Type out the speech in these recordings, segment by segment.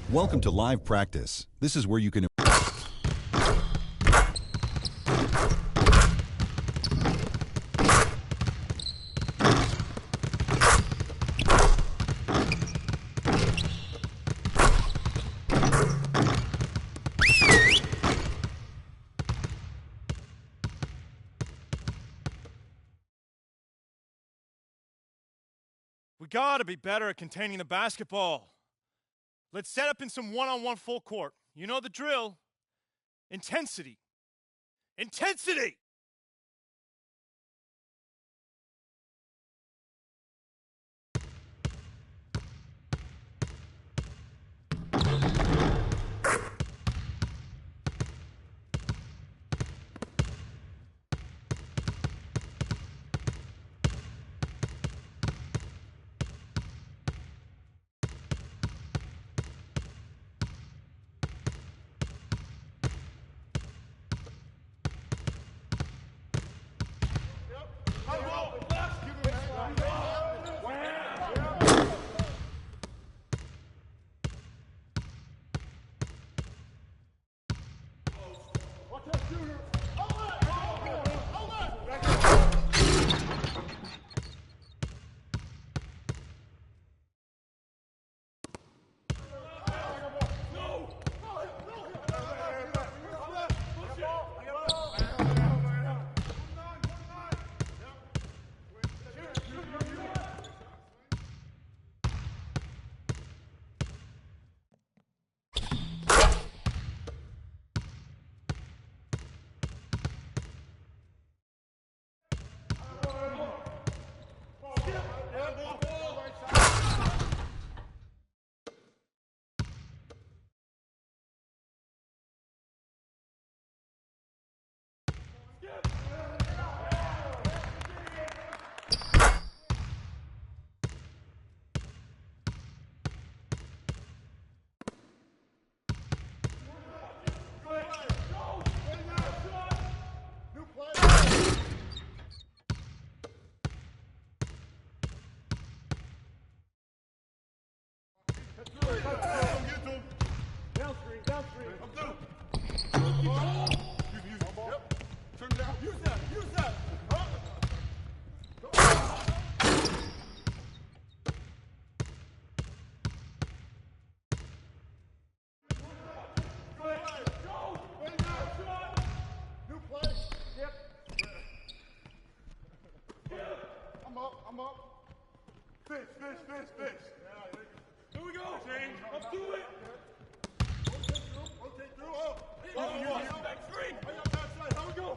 Welcome to live practice. This is where you can. We gotta be better at containing the basketball. Let's set up in some one-on-one full court. You know the drill. Intensity. Intensity! I'm up. Fish. Here we go. Change. Let's do it. Rotate through. Back screen. How we go?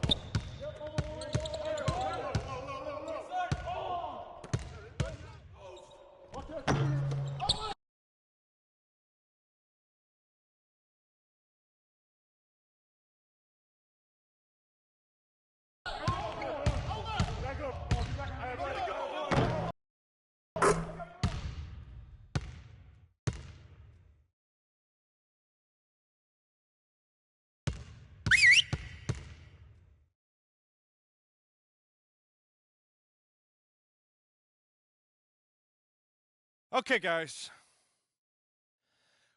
Okay, guys.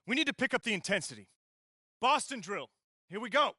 We need to pick up the intensity. Boston drill. Here we go.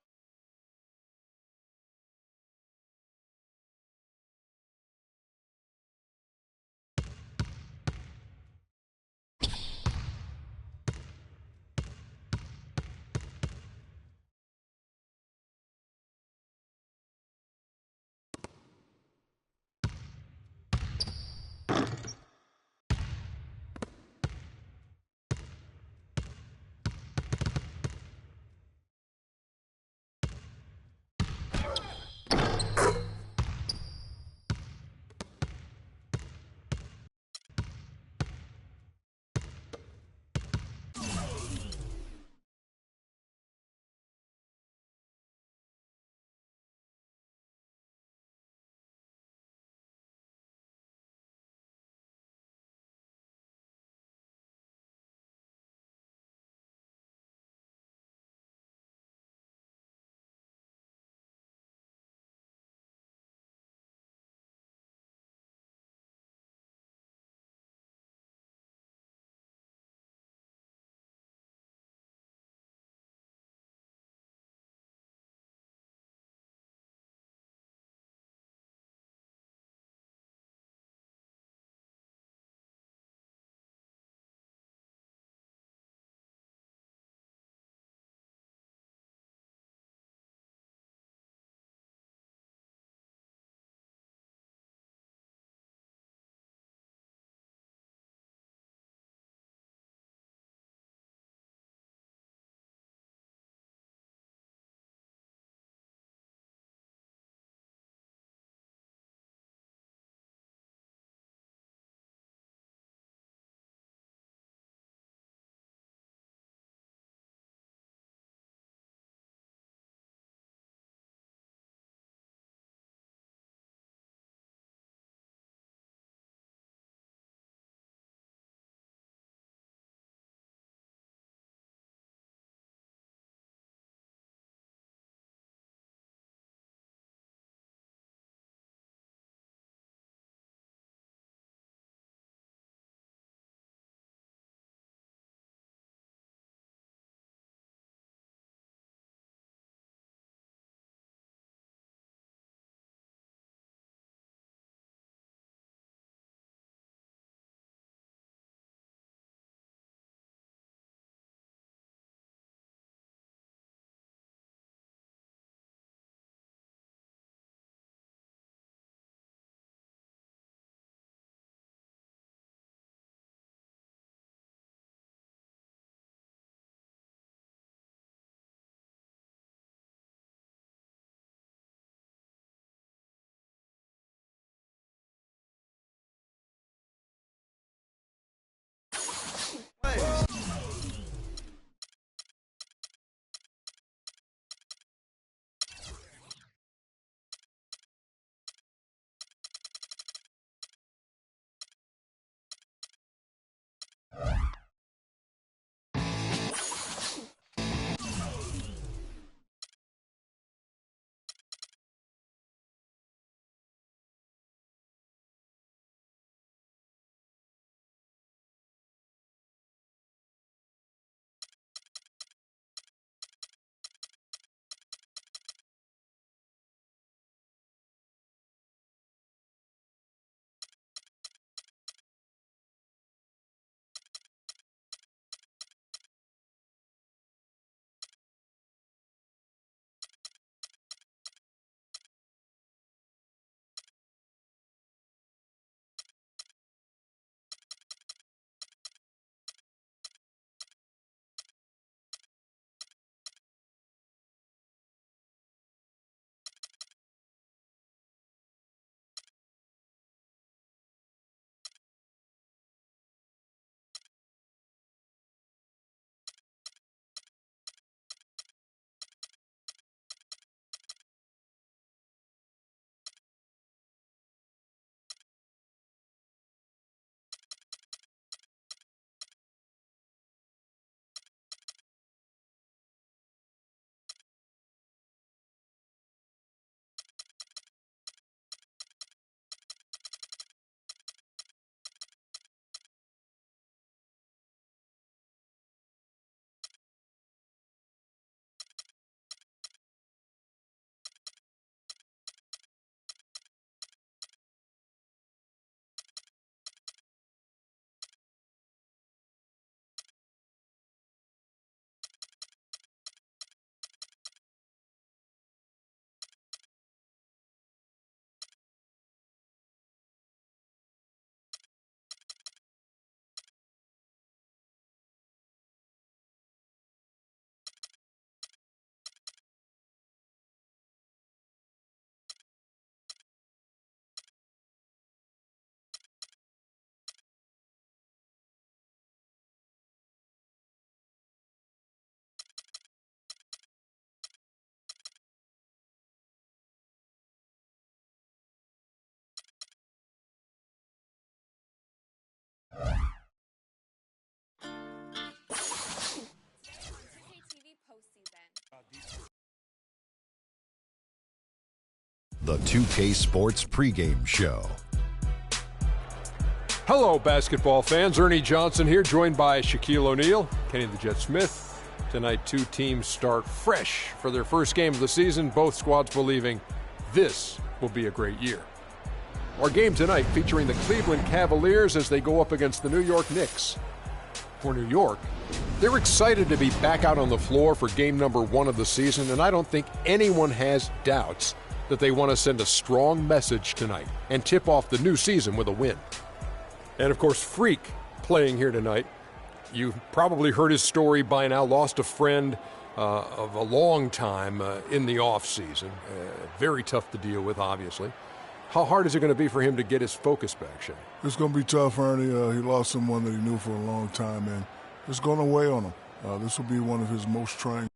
The 2K Sports pregame show. Hello, basketball fans. Ernie Johnson here, joined by Shaquille O'Neal, Kenny the Jet Smith. Tonight, two teams start fresh for their first game of the season, both squads believing this will be a great year. Our game tonight featuring the Cleveland Cavaliers as they go up against the New York Knicks. For New York, they're excited to be back out on the floor for game number 1 of the season, and I don't think anyone has doubts that they want to send a strong message tonight and tip off the new season with a win. And, of course, Freak playing here tonight. You've probably heard his story by now. Lost a friend of a long time in the offseason. Very tough to deal with, obviously. How hard is it going to be for him to get his focus back, Shane? It's going to be tough, Ernie. He lost someone that he knew for a long time, and it's going to weigh on him. This will be one of his most trying.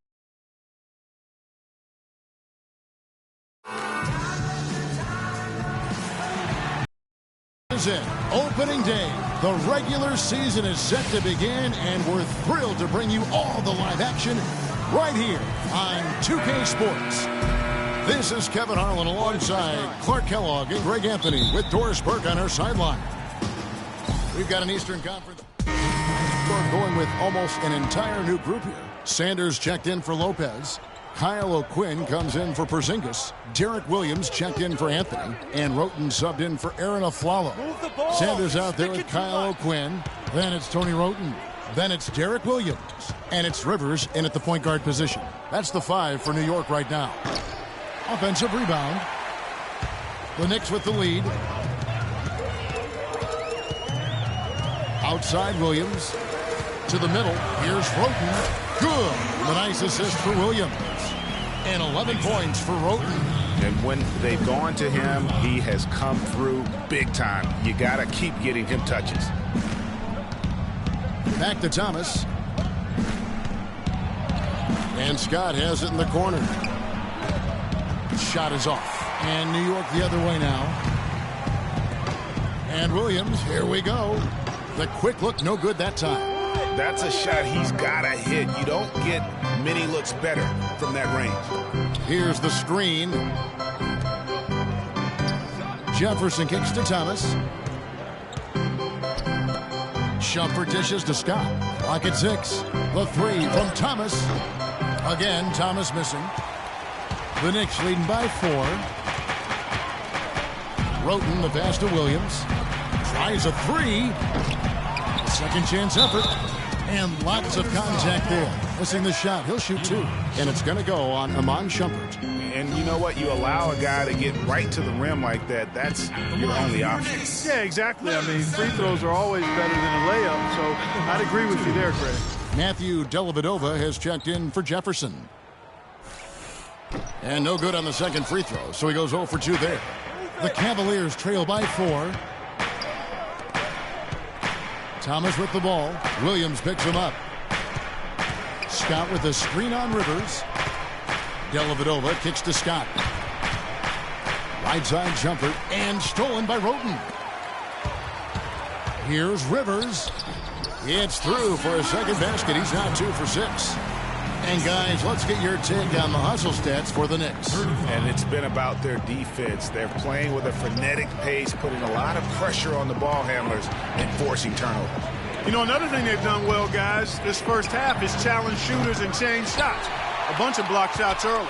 It. Opening day. The regular season is set to begin, and we're thrilled to bring you all the live action right here on 2K Sports. This is Kevin Harlan alongside Clark Kellogg and Greg Anthony with Doris Burke on our sideline. We've got an Eastern Conference. We're going with almost an entire new group here. Sanders checked in for Lopez. Kyle O'Quinn comes in for Porzingis. Derek Williams checked in for Anthony. And Roten subbed in for Aaron Aflalo. Sanders out there with Kyle O'Quinn. Then it's Tony Roten. Then it's Derek Williams. And it's Rivers in at the point guard position. That's the 5 for New York right now. Offensive rebound. The Knicks with the lead. Outside Williams. To the middle. Here's Roten. Good. The nice assist for Williams. And 11 points for Roten. And when they've gone to him, he has come through big time. You got to keep getting him touches. Back to Thomas. And Scott has it in the corner. Shot is off. And New York the other way now. And Williams, here we go. The quick look, no good that time. That's a shot he's got to hit. You don't get many looks better from that range. Here's the screen. Jefferson kicks to Thomas. Shumpert dishes to Scott. Clock at 6. The 3 from Thomas. Again, Thomas missing. The Knicks leading by 4. Roten, the pass to Williams. Tries a 3. Second chance effort. And lots of contact there. Missing the shot. He'll shoot 2. And it's going to go on Iman Shumpert. And you know what? You allow a guy to get right to the rim like that. That's your only option. Yeah, exactly. I mean, free throws are always better than a layup. So I'd agree with you there, Greg. Matthew Dellavedova has checked in for Jefferson. And no good on the second free throw. So he goes 0 for 2 there. The Cavaliers trail by 4. Thomas with the ball. Williams picks him up. Scott with a screen on Rivers. Dellavedova kicks to Scott. Right side jumper and stolen by Roten. Here's Rivers. It's through for a second basket. He's now 2 for 6. And guys, let's get your take on the hustle stats for the Knicks. And it's been about their defense. They're playing with a frenetic pace, putting a lot of pressure on the ball handlers and forcing turnovers. You know, another thing they've done well, guys, this first half is challenge shooters and change shots. A bunch of block shots early.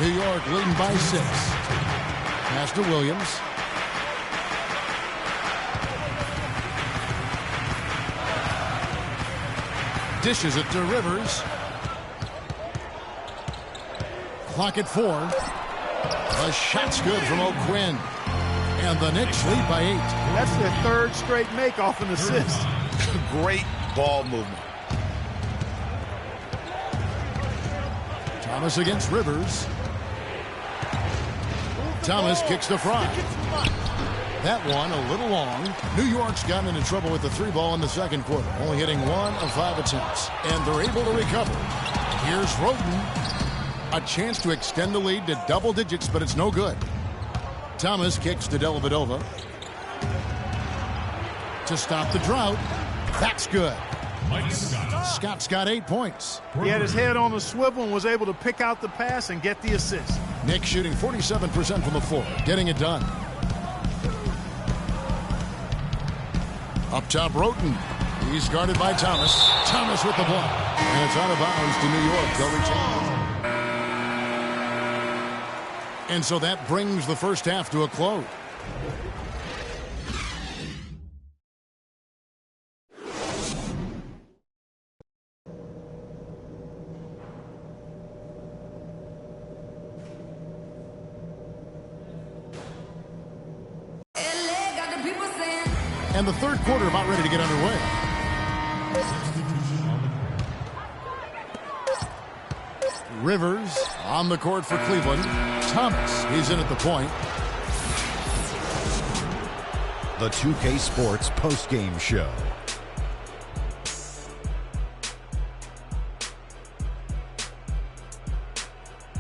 New York leading by 6. Pass to Williams. Dishes it to Rivers. Clock at 4. The shot's good from O'Quinn. And the Knicks lead by 8. That's their third straight make off an assist. Great ball movement. Thomas against Rivers. Thomas kicks to Fry. That one a little long. New York's gotten into trouble with the 3 ball in the second quarter, only hitting 1 of 5 attempts. And they're able to recover. Here's Roten. A chance to extend the lead to double digits, but it's no good. Thomas kicks to Dellavedova. To stop the drought. That's good. Scott's got 8 points. He had his head on the swivel and was able to pick out the pass and get the assist. Nick shooting 47% from the floor, getting it done. Up top, Roten. He's guarded by Thomas. Thomas with the block. And it's out of bounds to New York. They'll retain. And so that brings the first half to a close. And the third quarter about ready to get underway. Rivers on the court for Cleveland. Thomas, he's in at the point. The 2K Sports postgame show.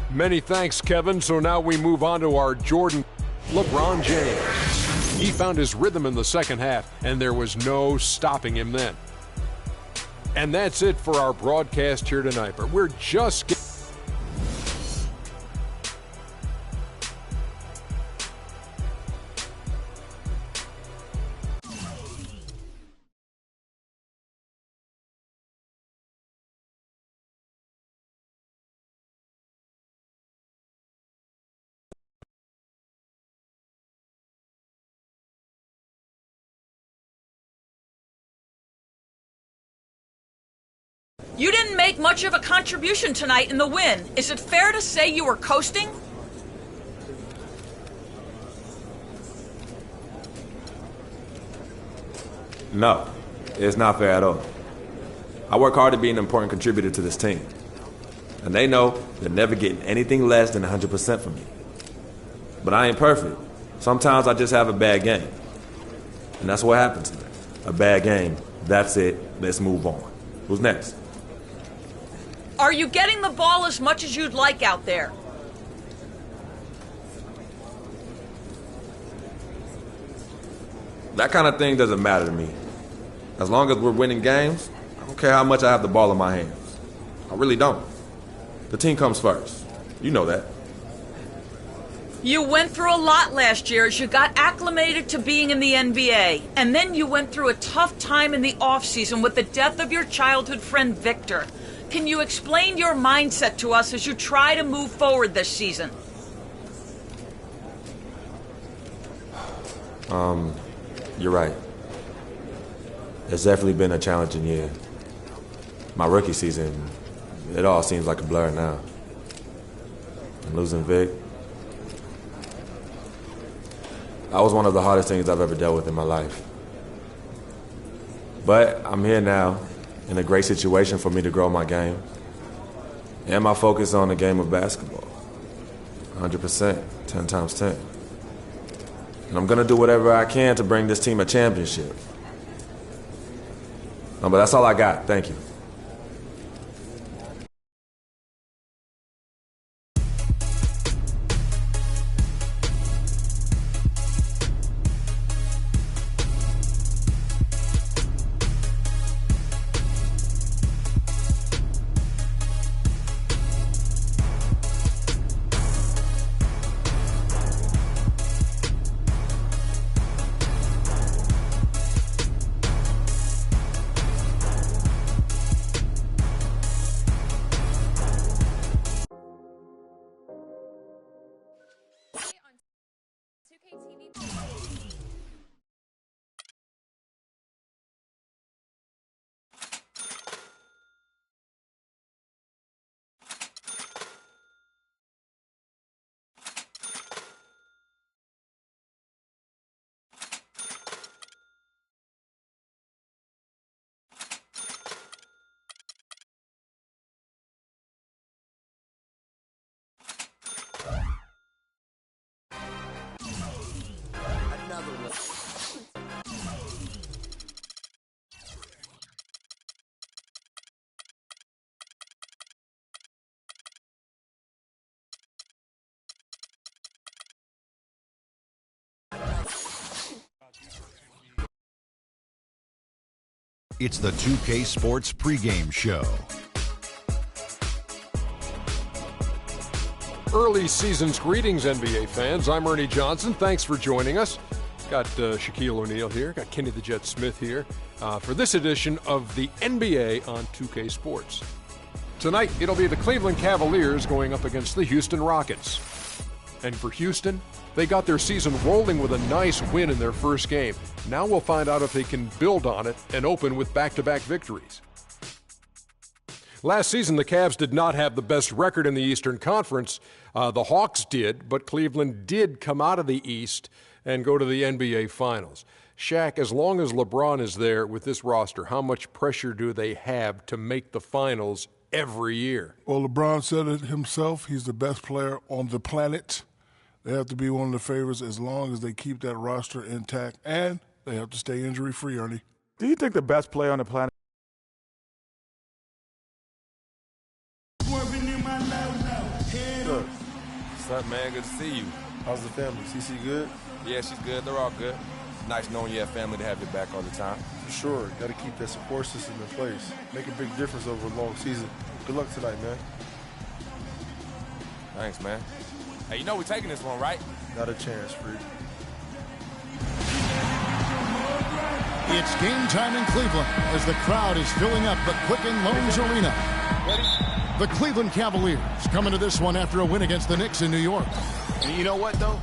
Many thanks, Kevin. So now we move on to our Jordan. LeBron James. He found his rhythm in the second half, and there was no stopping him then. And that's it for our broadcast here tonight. But we're just getting... You didn't make much of a contribution tonight in the win. Is it fair to say you were coasting? No, it's not fair at all. I work hard to be an important contributor to this team. And they know they're never getting anything less than 100% from me. But I ain't perfect. Sometimes I just have a bad game. And that's what happened tonight. A bad game. That's it. Let's move on. Who's next? Are you getting the ball as much as you'd like out there? That kind of thing doesn't matter to me. As long as we're winning games, I don't care how much I have the ball in my hands. I really don't. The team comes first. You know that. You went through a lot last year as you got acclimated to being in the NBA. And then you went through a tough time in the offseason with the death of your childhood friend Victor. Can you explain your mindset to us as you try to move forward this season? You're right. It's definitely been a challenging year. My rookie season, it all seems like a blur now. And losing Vic, that was one of the hardest things I've ever dealt with in my life. But I'm here now, in a great situation for me to grow my game and my focus on the game of basketball. 100%, 10 times 10. And I'm going to do whatever I can to bring this team a championship. No, but that's all I got. Thank you. It's the 2K Sports pregame show. Early season's greetings, NBA fans. I'm Ernie Johnson. Thanks for joining us. Got Shaquille O'Neal here. Got Kenny the Jet Smith here for this edition of the NBA on 2K Sports. Tonight, it'll be the Cleveland Cavaliers going up against the Houston Rockets. And for Houston, they got their season rolling with a nice win in their first game. Now we'll find out if they can build on it and open with back-to-back victories. Last season, the Cavs did not have the best record in the Eastern Conference. The Hawks did, but Cleveland did come out of the East and go to the NBA Finals. Shaq, as long as LeBron is there with this roster, how much pressure do they have to make the Finals every year? Well, LeBron said it himself. He's the best player on the planet. They have to be one of the favorites as long as they keep that roster intact, and they have to stay injury-free, Ernie. Do you think the best player on the planet? What's up, man? Good to see you. How's the family? CC good? Yeah, she's good. They're all good. Nice knowing you have family to have your back all the time. For sure. Got to keep that support system in place. Make a big difference over a long season. Good luck tonight, man. Thanks, man. Hey, you know we're taking this one, right? Not a chance, Freak. It's game time in Cleveland as the crowd is filling up the Quicken Loans Arena. The Cleveland Cavaliers coming to this one after a win against the Knicks in New York. And you know what, though?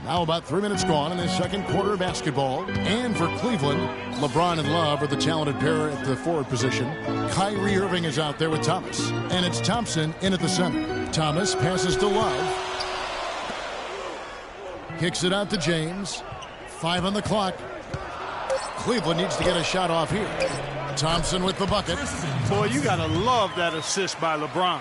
Now about 3 minutes gone in the second quarter of basketball. And for Cleveland, LeBron and Love are the talented pair at the forward position. Kyrie Irving is out there with Thomas. And it's Thompson in at the center. Thomas passes to Love. Kicks it out to James. 5 on the clock. Cleveland needs to get a shot off here. Thompson with the bucket. Boy, you got to love that assist by LeBron.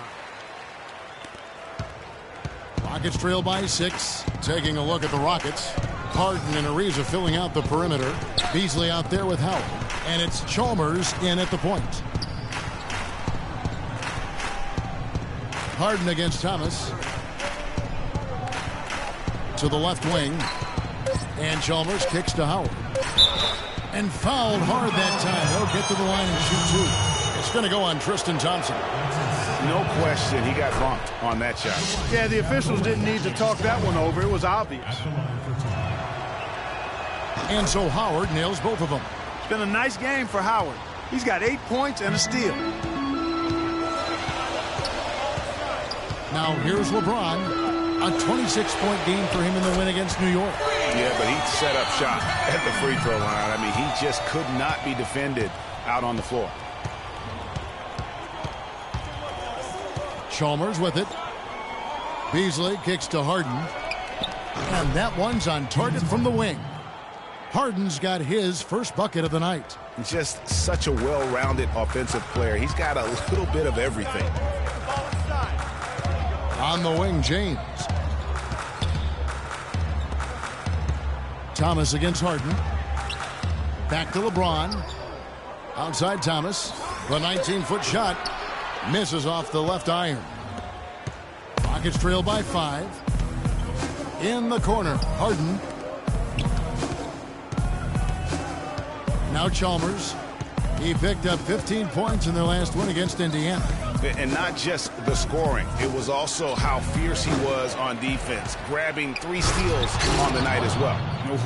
Rockets trail by 6. Taking a look at the Rockets. Harden and Ariza filling out the perimeter. Beasley out there with Howard. And it's Chalmers in at the point. Harden against Thomas. To the left wing. And Chalmers kicks to Howard. And fouled hard that time. He'll get to the line and shoot 2. It's going to go on Tristan Thompson. No question, he got bumped on that shot. Yeah, the officials didn't need to talk that one over. It was obvious. And so Howard nails both of them. It's been a nice game for Howard. He's got 8 points and a steal. Now here's LeBron. A 26-point game for him in the win against New York. Yeah, but he set up shop at the free throw line. I mean, he just could not be defended out on the floor. Chalmers with it. Beasley kicks to Harden. And that one's on target from the wing. Harden's got his first bucket of the night. He's just such a well-rounded offensive player. He's got a little bit of everything. On the wing, James. Thomas against Harden. Back to LeBron. Outside Thomas. The 19-foot shot misses off the left iron. Rockets trail by 5. In the corner, Harden. Now Chalmers. He picked up 15 points in their last win against Indiana. And not just the scoring. It was also how fierce he was on defense, grabbing 3 steals on the night as well.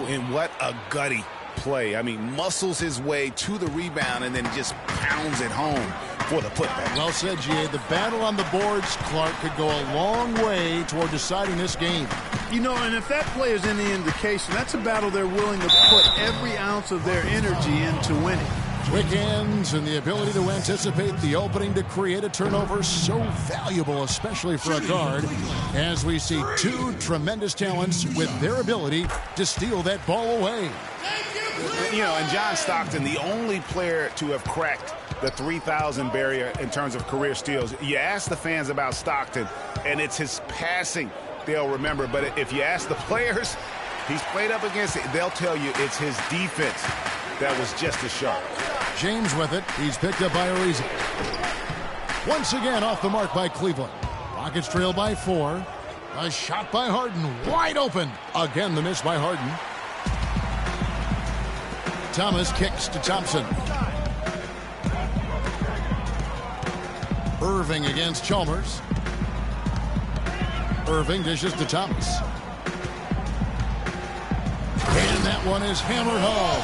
And what a gutty play. I mean, muscles his way to the rebound and then just pounds it home for the putback. Well said, G.A. The battle on the boards, Clark, could go a long way toward deciding this game. You know, and if that play is any indication, that's a battle they're willing to put every ounce of their energy into winning. Quick hands and the ability to anticipate the opening to create a turnover, so valuable, especially for a guard, as we see 2 tremendous talents with their ability to steal that ball away. You know, and John Stockton, the only player to have cracked the 3,000 barrier in terms of career steals. You ask the fans about Stockton, and it's his passing they'll remember. But if you ask the players he's played up against, they'll tell you it's his defense that was just as sharp. James with it. He's picked up by Ariza. Once again off the mark by Cleveland. Rockets trail by 4. A shot by Harden. Wide open. Again, the miss by Harden. Thomas kicks to Thompson. Irving against Chalmers. Irving dishes to Thomas. And that one is hammered home.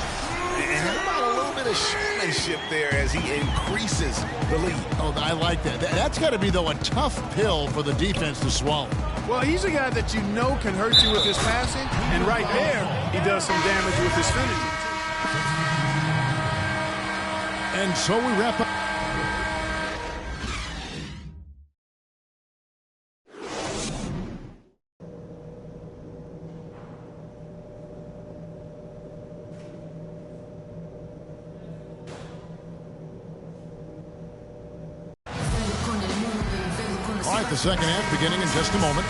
And how about a little bit of showmanship there as he increases the lead? Oh, I like that. That's got to be, though, a tough pill for the defense to swallow. Well, he's a guy that you know can hurt you with his passing, and right there, he does some damage with his finishing. And so we wrap up. All right, the second half beginning in just a moment.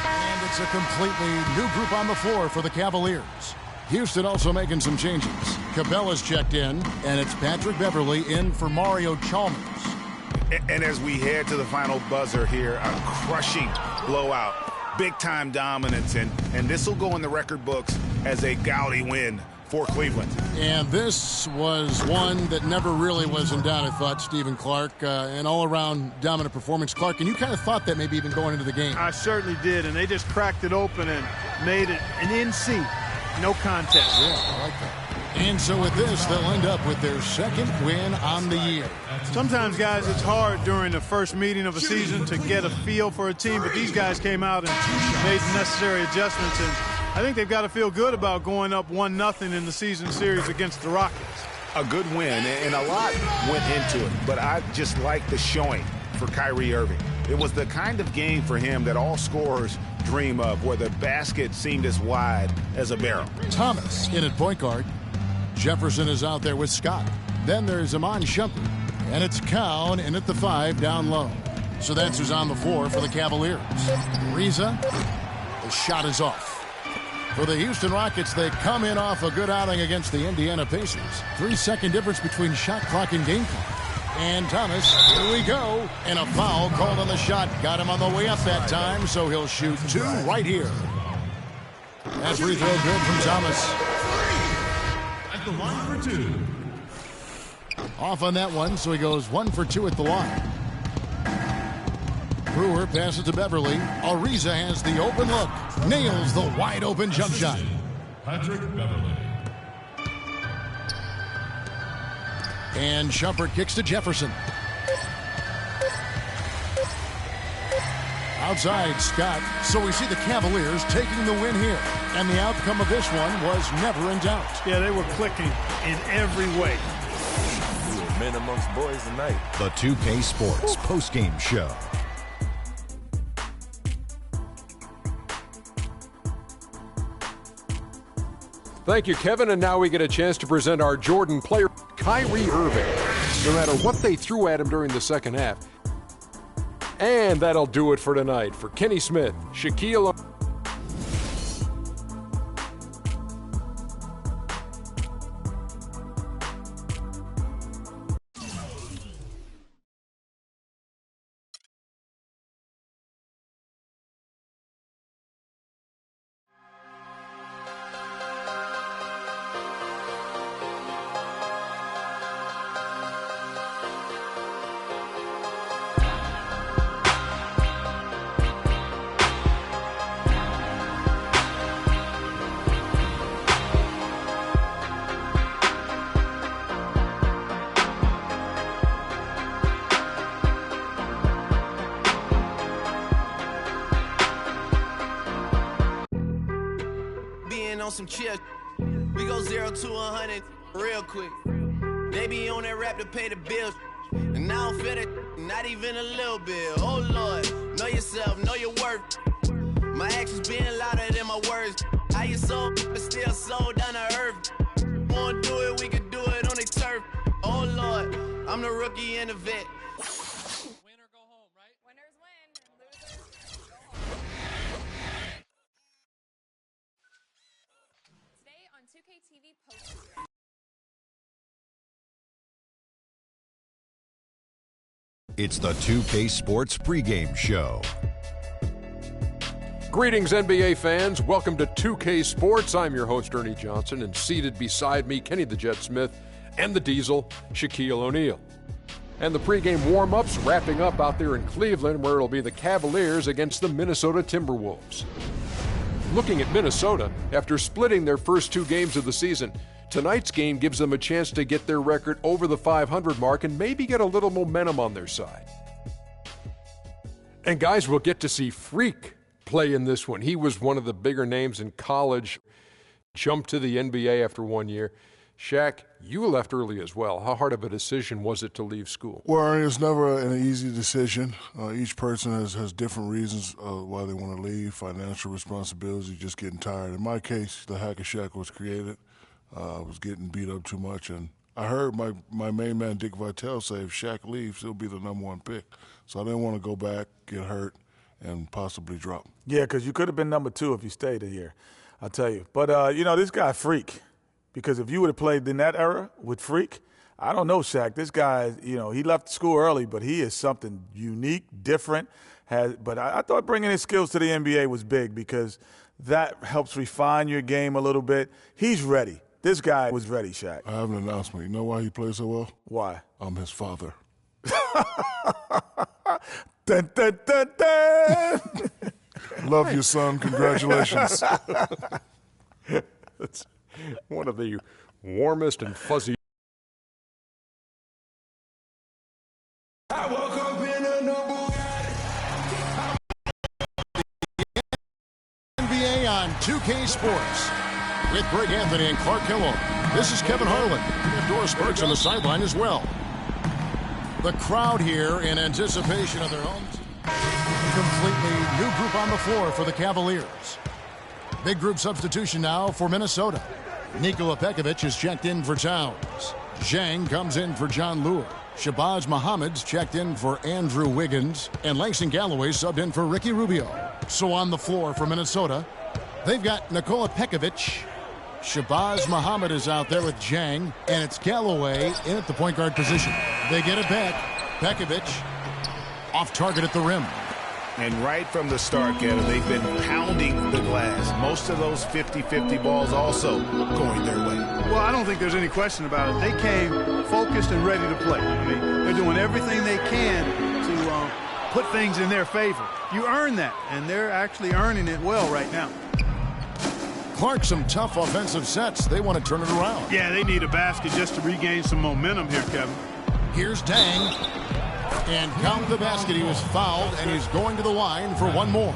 And it's a completely new group on the floor for the Cavaliers. Houston also making some changes. Cabela's checked in, and it's Patrick Beverley in for Mario Chalmers. And as we head to the final buzzer here, a crushing blowout, big-time dominance, and this will go in the record books as a gaudy win for Cleveland. And this was one that never really was in doubt, I thought, Stephen Clark. An all-around dominant performance. Clark, and you kind of thought that maybe even going into the game. I certainly did, and they just cracked it open and made it an NC. No contest. Yeah, I like that. And so with this, they'll end up with their second win on the year. Sometimes, guys, it's hard during the first meeting of a season to get a feel for a team, but these guys came out and made the necessary adjustments, and I think they've got to feel good about going up 1-0 in the season series against the Rockets. A good win, and a lot went into it, but I just like the showing for Kyrie Irving. It was the kind of game for him that all scorers dream of, where the basket seemed as wide as a barrel. Thomas in at point guard. Jefferson is out there with Scott. Then there's Iman Shumpert, and it's Cowan in at the 5 down low. So that's who's on the floor for the Cavaliers. Riza, the shot is off. For the Houston Rockets, they come in off a good outing against the Indiana Pacers. 3-second difference between shot clock and game clock. And Thomas, here we go. And a foul called on the shot. Got him on the way up that time, so he'll shoot 2 right here. That free throw good from Thomas. At the line for 2. Off on that one, so he goes 1 for 2 at the line. Brewer passes to Beverly. Ariza has the open look. Nails the wide open jump shot. Patrick Beverley. And Shumpert kicks to Jefferson. Outside, Scott. So we see the Cavaliers taking the win here. And the outcome of this one was never in doubt. Yeah, they were clicking in every way. We were men amongst boys tonight. The 2K Sports postgame show. Thank you, Kevin. And now we get a chance to present our Jordan player, Kyrie Irving. No matter what they threw at him during the second half. And that'll do it for tonight. For Kenny Smith, Shaquille O'Neal. On some chill, we go 0 to 100 real quick. They be on that rap to pay the bills, and I don't feel it, not even a little bit. Oh Lord, know yourself, know your worth. My actions being louder than my words. How you sold, but still sold down to earth. Wanna do it, we could do it on the turf. Oh Lord, I'm the rookie and the vet. Winner go home, right? Winners win, losers go home. Today on 2K TV Post. It's the 2K Sports pregame show. Greetings, NBA fans. Welcome to 2K Sports. I'm your host, Ernie Johnson, and seated beside me, Kenny the Jet Smith and the Diesel, Shaquille O'Neal. And the pregame warm-ups wrapping up out there in Cleveland, where it'll be the Cavaliers against the Minnesota Timberwolves. Looking at Minnesota, after splitting their first 2 games of the season, tonight's game gives them a chance to get their record over the 500 mark and maybe get a little momentum on their side. And guys, we'll get to see Freak play in this one. He was one of the bigger names in college, jumped to the NBA after 1 year. Shaq, you left early as well. How hard of a decision was it to leave school? Well, it's never an easy decision. Each person has different reasons why they want to leave, financial responsibilities, just getting tired. In my case, the Hack of Shaq was created. I was getting beat up too much, and I heard my main man, Dick Vitale, say if Shaq leaves, he'll be the #1 pick. So I didn't want to go back, get hurt, and possibly drop. Yeah, because you could have been #2 if you stayed here, I'll tell you. But, this guy, Freak, because if you would have played in that era with Freak, I don't know, Shaq. This guy, he left school early, but he is something unique, different. But I thought bringing his skills to the NBA was big because that helps refine your game a little bit. He's ready. This guy was ready, Shaq. I have an announcement. You know why he plays so well? Why? I'm his father. Dun, dun, dun, dun. Love you, son. Congratulations. That's one of the warmest and fuzzy. NBA on 2K Sports with Greg Anthony and Clark Kellogg. This is Kevin Harlan. And Doris Burks on the sideline as well. The crowd here in anticipation of their own completely new group on the floor for the Cavaliers. Big group substitution now for Minnesota. Nikola Pekovic is checked in for Towns. Zhang comes in for John Lure. Shabazz Muhammad's checked in for Andrew Wiggins. And Langston Galloway subbed in for Ricky Rubio. So on the floor for Minnesota, they've got Nikola Pekovic. Shabazz Muhammad is out there with Zhang. And it's Galloway in at the point guard position. They get it back. Pekovic off target at the rim. And right from the start, Kevin, they've been pounding the glass. Most of those 50-50 balls also going their way. Well, I don't think there's any question about it. They came focused and ready to play. I mean, they're doing everything they can to put things in their favor. You earn that, and they're actually earning it well right now. Clark, some tough offensive sets. They want to turn it around. Yeah, they need a basket just to regain some momentum here, Kevin. Here's Dang. And count the basket. He was fouled, and he's going to the line for one more.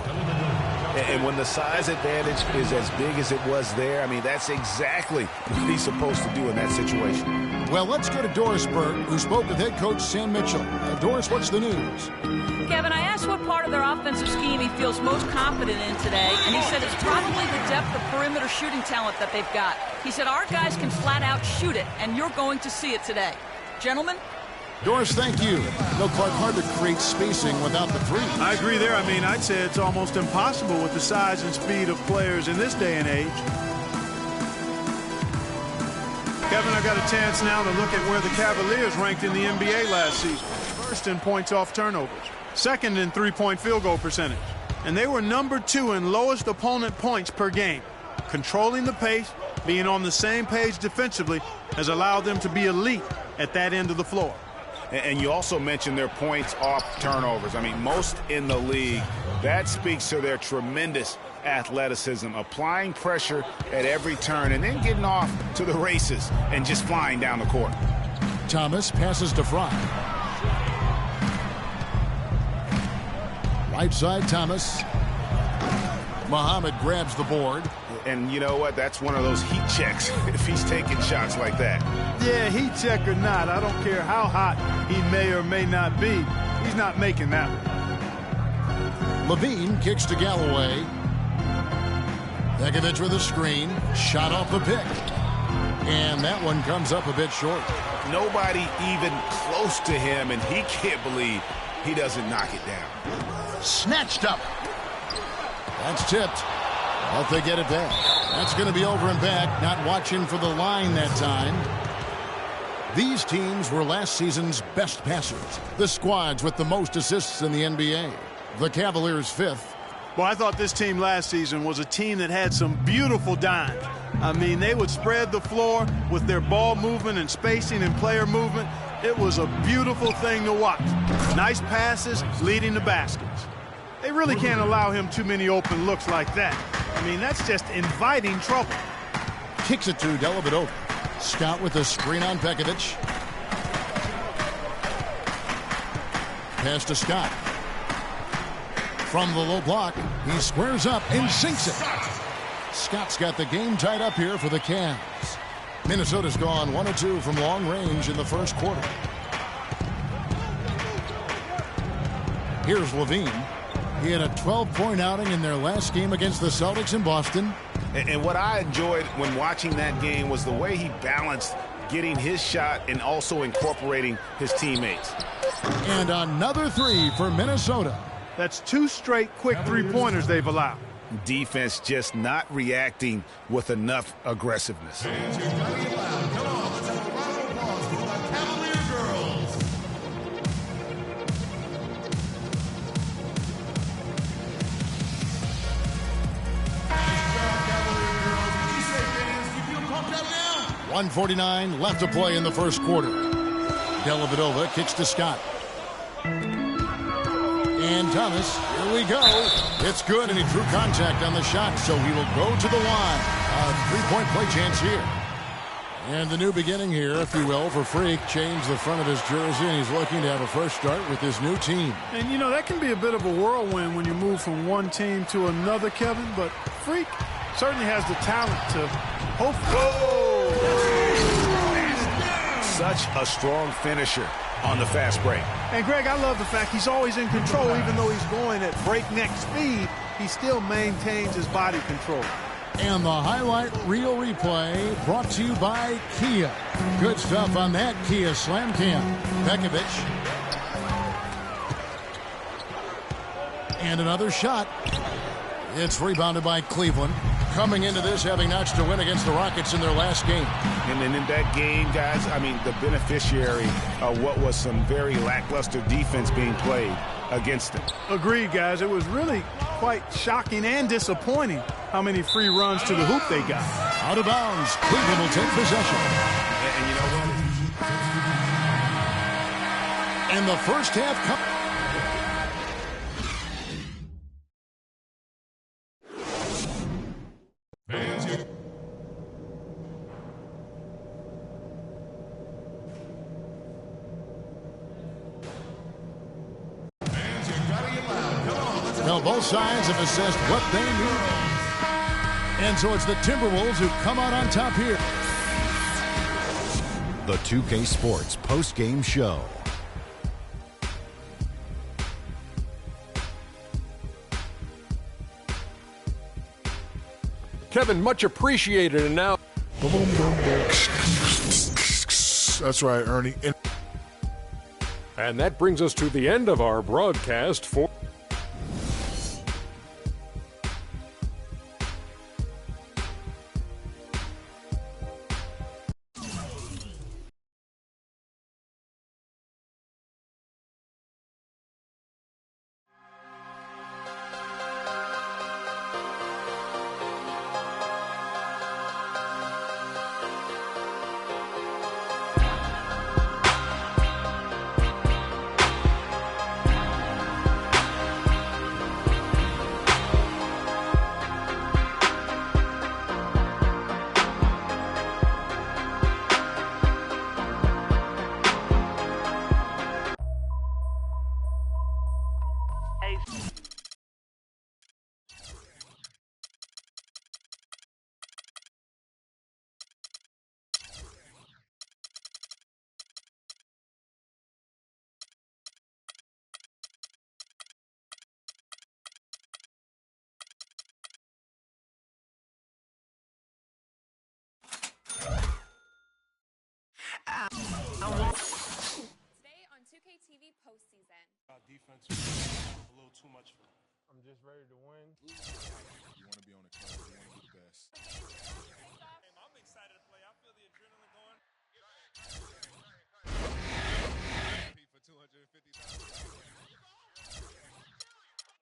And when the size advantage is as big as it was there, I mean, that's exactly what he's supposed to do in that situation. Well, let's go to Doris Burke, who spoke with head coach Sam Mitchell. Doris, what's the news? Kevin, I asked what part of their offensive scheme he feels most confident in today, and he said it's probably the depth of perimeter shooting talent that they've got. He said our guys can flat out shoot it, and you're going to see it today. Gentlemen? Doris, thank you. No, Clark, hard to create spacing without the three. I agree there. I mean, I'd say it's almost impossible with the size and speed of players in this day and age. Kevin, I got a chance now to look at where the Cavaliers ranked in the NBA last season. First in points off turnovers. Second in three-point field goal percentage. And they were #2 in lowest opponent points per game. Controlling the pace, being on the same page defensively, has allowed them to be elite at that end of the floor. And you also mentioned their points off turnovers. I mean, most in the league. That speaks to their tremendous athleticism, applying pressure at every turn and then getting off to the races and just flying down the court. Thomas passes to Fry. Right side, Thomas. Muhammad grabs the board. And you know what? That's one of those heat checks if he's taking shots like that. Yeah, heat check or not, I don't care how hot he may or may not be. He's not making that one. Levine kicks to Galloway. Pekovic with a screen. Shot off the pick. And that one comes up a bit short. Nobody even close to him, and he can't believe he doesn't knock it down. Snatched up. That's tipped. Hope they get it back. That's going to be over and back. Not watching for the line that time. These teams were last season's best passers. The squads with the most assists in the NBA. The Cavaliers 5th. Well, I thought this team last season was a team that had some beautiful dimes. I mean, they would spread the floor with their ball movement and spacing and player movement. It was a beautiful thing to watch. Nice passes leading to baskets. They really can't allow him too many open looks like that. I mean, that's just inviting trouble. Kicks it to Dellavedova. Scott with the screen on Pekovic. Pass to Scott. From the low block, he squares up and sinks it. Scott's got the game tied up here for the Cavs. Minnesota's gone 1 of 2 from long range in the first quarter. Here's Levine. He had a 12-point outing in their last game against the Celtics in Boston. And what I enjoyed when watching that game was the way he balanced getting his shot and also incorporating his teammates. And another three for Minnesota. That's 2 straight quick three-pointers they've allowed. Defense just not reacting with enough aggressiveness. Come on, let's have a round of applause for the Cavalier girls. Nice job, Cavalier girls. What do you say, fans? You feel pumped up now? 1:49 left to play in the first quarter. Dellavedova kicks to Scott. And Thomas, here we go. It's good, and he drew contact on the shot, so he will go to the line. A three-point play chance here. And the new beginning here, if you will, for Freak. Changed the front of his jersey, and he's looking to have a fresh start with his new team. And, you know, that can be a bit of a whirlwind when you move from one team to another, Kevin, but Freak certainly has the talent to hope. Such a strong finisher on the fast break. And, Greg, I love the fact he's always in control. Even though he's going at breakneck speed, he still maintains his body control. And the highlight reel replay brought to you by Kia. Good stuff on that Kia Slam Cam. Pekovic. And another shot. It's rebounded by Cleveland. Coming into this, having notched a win against the Rockets in their last game. And then in that game, guys, I mean, the beneficiary of what was some very lackluster defense being played against them. Agreed, guys. It was really quite shocking and disappointing how many free runs to the hoop they got. Out of bounds. Cleveland will take possession. And you know what? And the first half comes. Well, both sides have assessed what they need. And so it's the Timberwolves who come out on top here. The 2K Sports post-game show. Kevin, much appreciated, and now. That's right, Ernie. And that brings us to the end of our broadcast for. Today on 2K TV postseason. Defense a little too much for me. I'm just ready to win. You want to be on the cover. You want to be the best. I'm excited to play. I feel the adrenaline going. Compete for $250,000.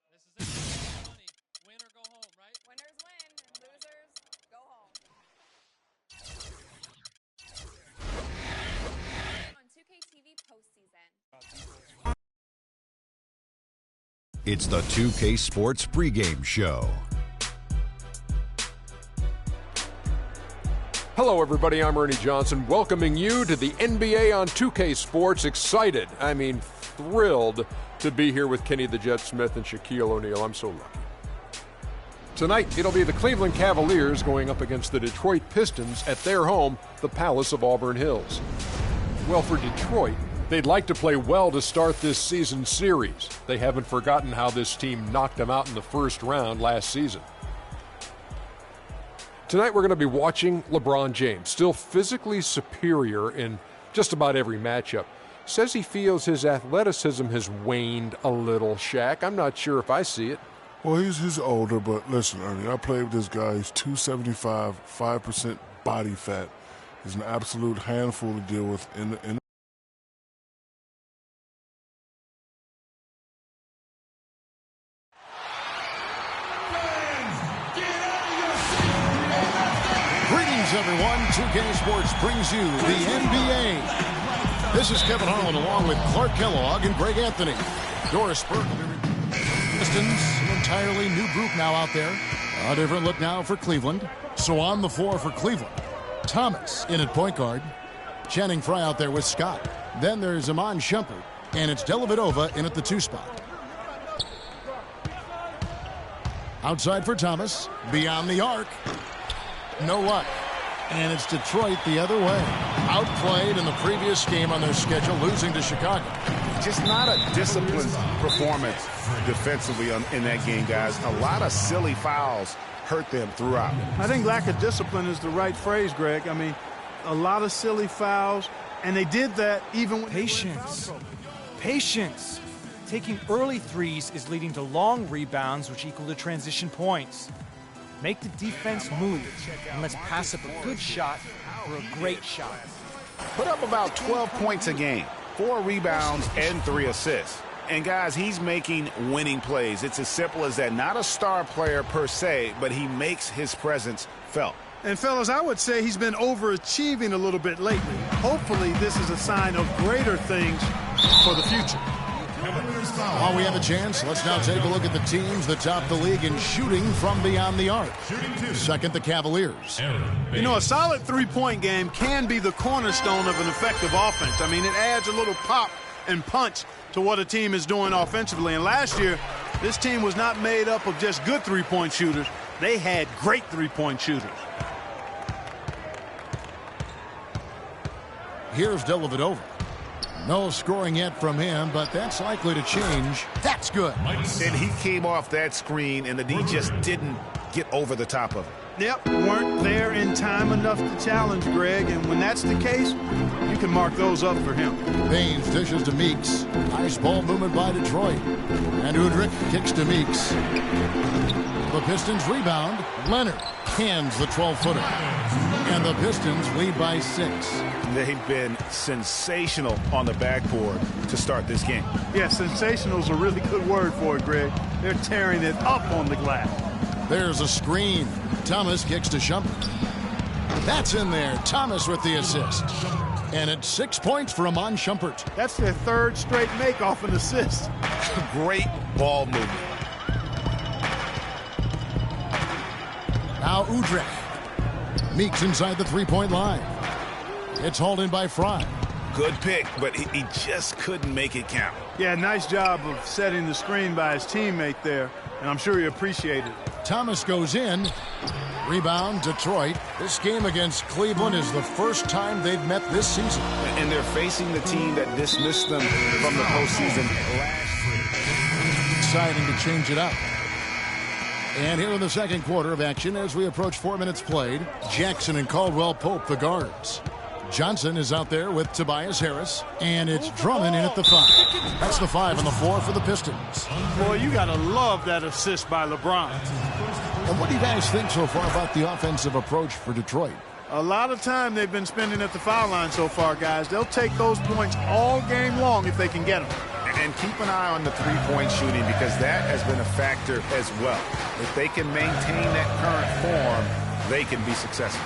This is it. Money. Win or go home, right? Winners win, and losers go home. It's the 2K Sports pregame show. Hello, everybody. I'm Ernie Johnson, welcoming you to the NBA on 2K Sports. Excited, thrilled to be here with Kenny the Jet Smith and Shaquille O'Neal. I'm so lucky. Tonight, it'll be the Cleveland Cavaliers going up against the Detroit Pistons at their home, the Palace of Auburn Hills. Well, for Detroit, they'd like to play well to start this season series. They haven't forgotten how this team knocked them out in the first round last season. Tonight, we're going to be watching LeBron James, still physically superior in just about every matchup. Says he feels his athleticism has waned a little, Shaq. I'm not sure if I see it. Well, he's older, but listen, Ernie, I played with this guy. He's 275, 5% body fat. He's an absolute handful to deal with in Greetings, everyone. 2K Sports brings you the NBA. This is Kevin Harlan along with Clark Kellogg and Greg Anthony. Doris Burke. Pistons, an entirely new group now out there. A different look now for Cleveland. So on the floor for Cleveland, Thomas in at point guard. Channing Frye out there with Scott. Then there's Iman Shumpert, and it's Dellavedova in at the 2 spot. Outside for Thomas, beyond the arc. No luck. And it's Detroit the other way. Outplayed in the previous game on their schedule, losing to Chicago. Just not a disciplined performance defensively in that game, guys. A lot of silly fouls hurt them throughout. I think lack of discipline is the right phrase, Greg. I mean, a lot of silly fouls, and they did that even with patience. Patience. Taking early threes is leading to long rebounds, which equal to transition points. Make the defense move, and let's pass up a good shot for a great shot. Put up about 12 points a game, 4 rebounds and 3 assists. And guys, he's making winning plays. It's as simple as that. Not a star player per se, but he makes his presence felt. And fellas, I would say he's been overachieving a little bit lately. Hopefully this is a sign of greater things for the future. While we have a chance, let's now take a look at the teams that top the league in shooting from beyond the arc. Second, the Cavaliers. You know, a solid three-point game can be the cornerstone of an effective offense. I mean, it adds a little pop and punch to what a team is doing offensively. And last year, this team was not made up of just good three-point shooters. They had great three-point shooters. Here's Dellavedova. No scoring yet from him, but that's likely to change. That's good. And he came off that screen, and the D just didn't get over the top of it. Yep, weren't there in time enough to challenge Greg, and when that's the case, you can mark those up for him. Baines dishes to Meeks. Nice ball movement by Detroit. And Udrich kicks to Meeks. The Pistons rebound. Leonard hands the 12-footer. And the Pistons lead by 6. They've been sensational on the backboard to start this game. Yeah, sensational is a really good word for it, Greg. They're tearing it up on the glass. There's a screen. Thomas kicks to Shumpert. That's in there. Thomas with the assist. And it's 6 points for Iman Shumpert. That's their third straight make off an assist. Great ball movement. Now Udrich. Meeks inside the three-point line. It's hauled in by Frye. Good pick, but he just couldn't make it count. Yeah, nice job of setting the screen by his teammate there, and I'm sure he appreciated it. Thomas goes in. Rebound, Detroit. This game against Cleveland is the first time they've met this season. And they're facing the team that dismissed them from the postseason last year. Exciting to change it up. And here in the second quarter of action, as we approach 4 minutes played, Jackson and Caldwell Pope, the guards. Johnson is out there with Tobias Harris, and it's Drummond in at the 5. That's the 5 on the floor for the Pistons. Boy, you got to love that assist by LeBron. And what do you guys think so far about the offensive approach for Detroit? A lot of time they've been spending at the foul line so far, guys. They'll take those points all game long if they can get them. And keep an eye on the three-point shooting because that has been a factor as well. If they can maintain that current form, they can be successful.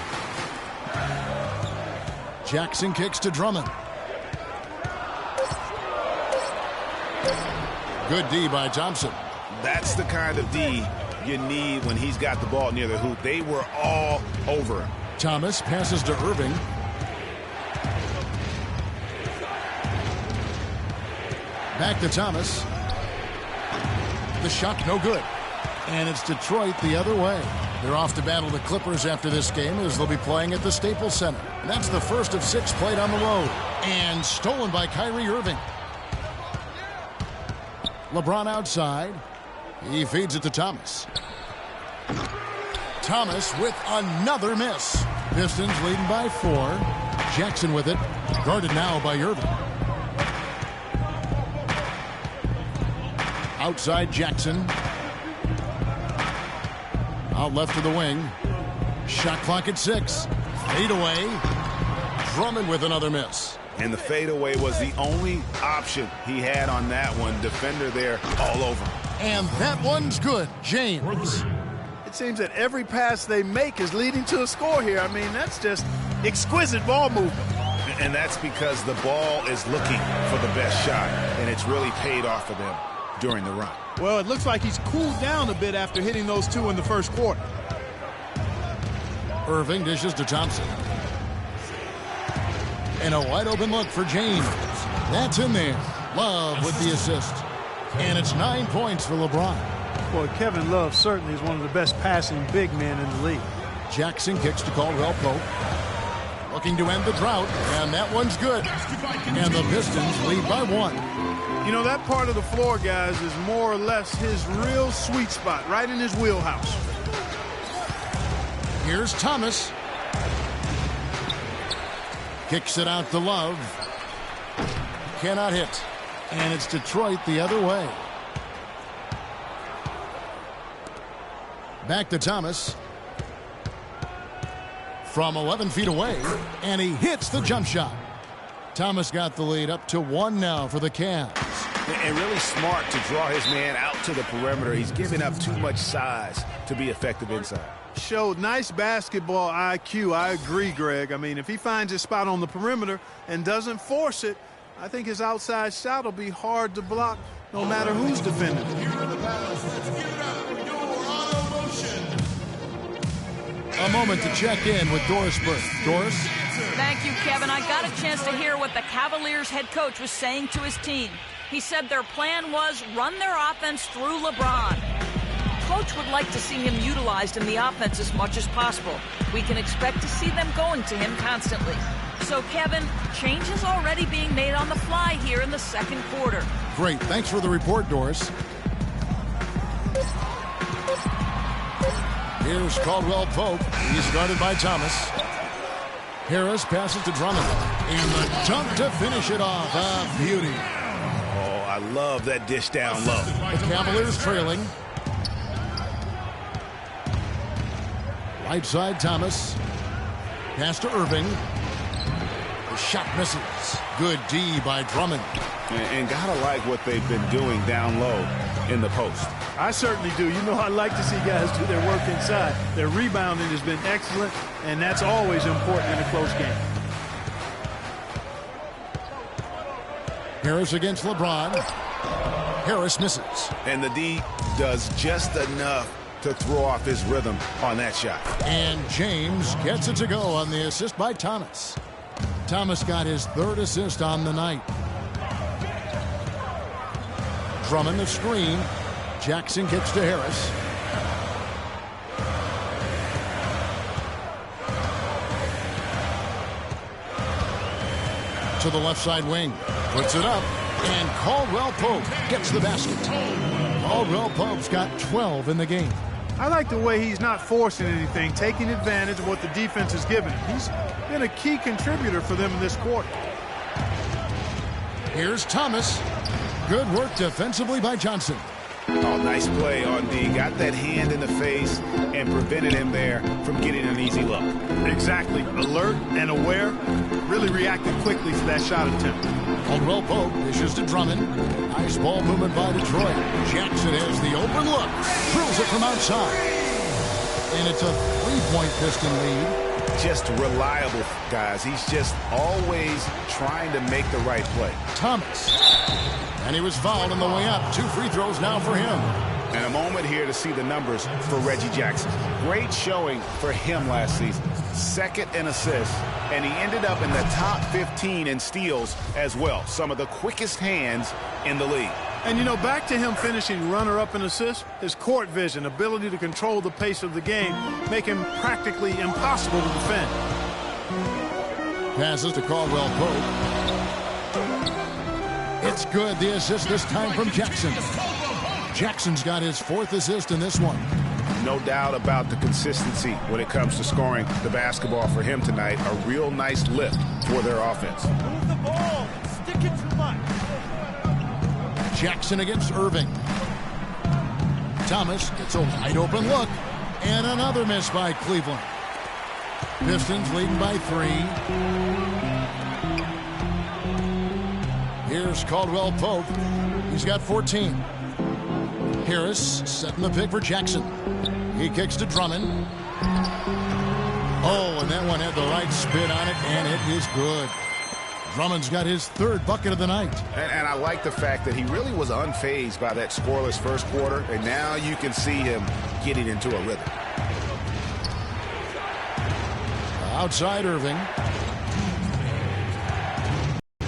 Jackson kicks to Drummond. Good D by Thompson. That's the kind of D you need when he's got the ball near the hoop. They were all over him. Thomas passes to Irving. Back to Thomas. The shot no good. And it's Detroit the other way. They're off to battle the Clippers after this game as they'll be playing at the Staples Center. And that's the first of 6 played on the road. And stolen by Kyrie Irving. LeBron outside. He feeds it to Thomas. Thomas with another miss. Pistons leading by 4. Jackson with it. Guarded now by Irving. Outside Jackson. Out left to the wing. Shot clock at 6. Fade away. Drummond with another miss. And the fadeaway was the only option he had on that one. Defender there all over him. And that one's good. James. It seems that every pass they make is leading to a score here. I mean, that's just exquisite ball movement. And that's because the ball is looking for the best shot, and it's really paid off for them during the run. Well, it looks like he's cooled down a bit after hitting those 2 in the first quarter. Irving dishes to Thompson. And a wide open look for James. That's in there. Love with the assist. And it's 9 points for LeBron. Boy, Kevin Love certainly is one of the best passing big men in the league. Jackson kicks to Caldwell Pope. Looking to end the drought, and that one's good. And the Pistons lead by 1. You know, that part of the floor, guys, is more or less his real sweet spot, right in his wheelhouse. Here's Thomas. Kicks it out to Love. Cannot hit. And it's Detroit the other way. Back to Thomas. From 11 feet away. And he hits the jump shot. Thomas got the lead up to 1 now for the Cavs. And really smart to draw his man out to the perimeter. He's giving up too much size to be effective inside. Showed nice basketball IQ. I agree, Greg. I mean, if he finds his spot on the perimeter and doesn't force it, I think his outside shot will be hard to block no matter who's defending. A moment to check in with Doris Burke. Doris? Thank you, Kevin. I got a chance to hear what the Cavaliers head coach was saying to his team. He said their plan was run their offense through LeBron. Coach would like to see him utilized in the offense as much as possible. We can expect to see them going to him constantly. So, Kevin, change is already being made on the fly here in the second quarter. Great. Thanks for the report, Doris. Here's Caldwell Pope. He's guarded by Thomas. Harris passes to Drummond. And the dunk to finish it off. A beauty. Oh, I love that dish down low. The Cavaliers trailing. Right side, Thomas. Pass to Irving. The shot misses. Good D by Drummond. And gotta like what they've been doing down low in the post. I certainly do. You know, I like to see guys do their work inside. Their rebounding has been excellent, and that's always important in a close game. Harris against LeBron. Harris misses. And the D does just enough to throw off his rhythm on that shot. And James gets it to go on the assist by Thomas. Thomas got his 3rd assist on the night. Drummond the screen. Jackson kicks to Harris. To the left side wing. Puts it up. And Caldwell Pope gets the basket. Caldwell Pope's got 12 in the game. I like the way he's not forcing anything, taking advantage of what the defense has given him. He's been a key contributor for them in this quarter. Here's Thomas. Good work defensively by Johnson. Oh, nice play on D. Got that hand in the face and prevented him there from getting an easy look. Exactly. Alert and aware. Really reacted quickly to that shot attempt. Caldwell Pope dishes to Drummond. Nice ball movement by Detroit. Jackson has the open look. Drills it from outside. And it's a 3-point Piston lead. Just reliable, guys. He's just always trying to make the right play. Thomas. And he was fouled on the way up. 2 free throws now for him. And a moment here to see the numbers for Reggie Jackson. Great showing for him last season. Second in assists, and he ended up in the top 15 in steals as well. Some of the quickest hands in the league. And, you know, back to him finishing runner-up in assists, his court vision, ability to control the pace of the game, make him practically impossible to defend. Passes to Caldwell Pope. It's good. The assist this time from Jackson. Jackson's got his 4th assist in this one. No doubt about the consistency when it comes to scoring the basketball for him tonight. A real nice lift for their offense. Move the ball. Stick it too much. Jackson against Irving. Thomas gets a wide open look. And another miss by Cleveland. Pistons leading by 3. Here's Caldwell Pope. He's got 14. Harris setting the pick for Jackson. He kicks to Drummond. Oh, and that one had the right spin on it, and it is good. Drummond's got his 3rd bucket of the night. And I like the fact that he really was unfazed by that scoreless first quarter, and now you can see him getting into a rhythm. Outside Irving.